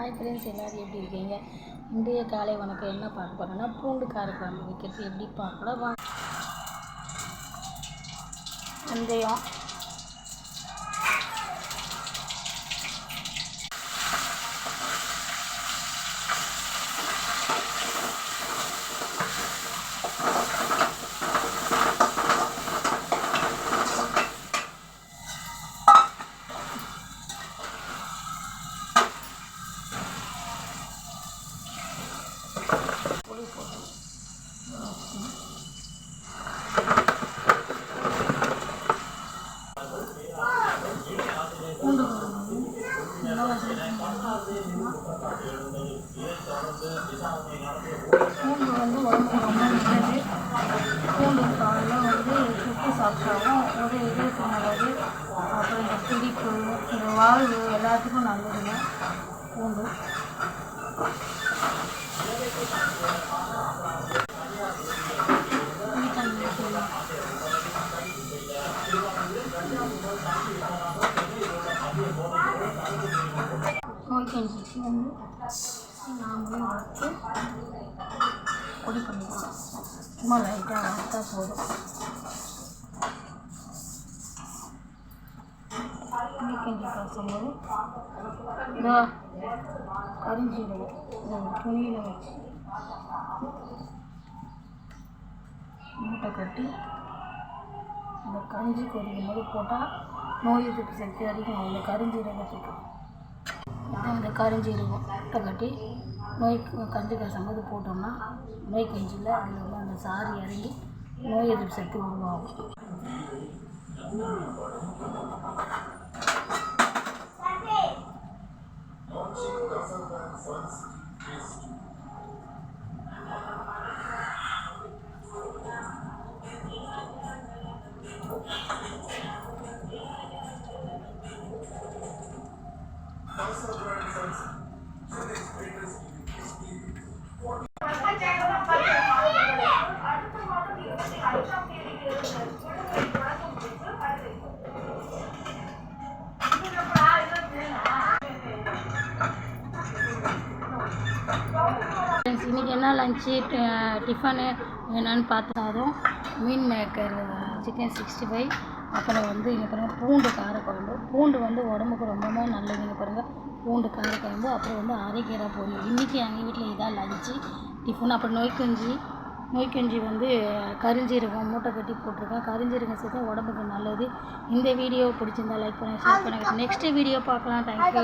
Hi friends, எல்லோரும் எப்படி இருக்கீங்க? இன்றைய காலை வணக்கம். என்ன பார்க்க போகிறோன்னா பூண்டு காரக்குழம்பு வைக்கிறது எப்படி பார்க்கலாம். வெந்தயம், புளி போட்டு பூண்டு நல்லா பூண்டு உடம்புக்கு ரொம்ப நல்லது. பூண்டு காலையில் சுட்டு சாப்பிட்டாலும் ஒரு இதற்கு நல்லது. அப்புறம் இந்த பிடிப்பு, இந்த வாழ்வு எல்லாத்துக்கும் நல்லதுங்க பூண்டு. நோய்க்கஞ்சிக்கு நாமளும் வறுத்து பொடி பண்ணிக்கலாம். சும்மா லைட்டாக வறுத்தா போதும். நோய்க்கஞ்சி காசும்போது இதோ கரிஞ்சீரகம் இதை துணியில் வச்சு மூட்டை கட்டி அந்த கஞ்சி கொதிக்கும் போது போட்டால் நோய் எதிர்ப்பு சக்தி அதிகம். அந்த கரிஞ்சீரகத்துக்கு இந்த கரிஞ்சீரகம் மூட்டை கட்டி கஞ்சி காசும்போது போட்டோம்னா நோய் கஞ்சியில் அதில் அந்த சாறு இறங்கி நோய் எதிர்ப்பு சக்தி உருவாகும். இன்றைக்கி என்ன லஞ்சு டிஃபனு என்னென்னு பார்த்தாலும் மீன் மேக்கர், சிக்கன் 65, அப்புறம் இங்கே பாருங்கள் பூண்டு காரக்குழம்பு. பூண்டு உடம்புக்கு ரொம்பவே நல்லதுங்க பாருங்கள். பூண்டு காரக்குழம்பு, அப்புறம் அரைக்கீரை பொரியல். இன்றைக்கி எங்கள் வீட்டில் இதான் லஞ்சு டிஃபன். அப்புறம் நோய்க்கஞ்சி கரிஞ்சீரகம் மூட்டை கட்டி போட்டிருக்கேன். கரிஞ்சீரகம் சேர்த்தா உடம்புக்கு நல்லது. இந்த வீடியோ பிடிச்சிருந்தா லைக் பண்ணி ஷேர் பண்ணுங்கள். நெக்ஸ்ட்டு வீடியோ பார்க்கலாம். தேங்க்யூ.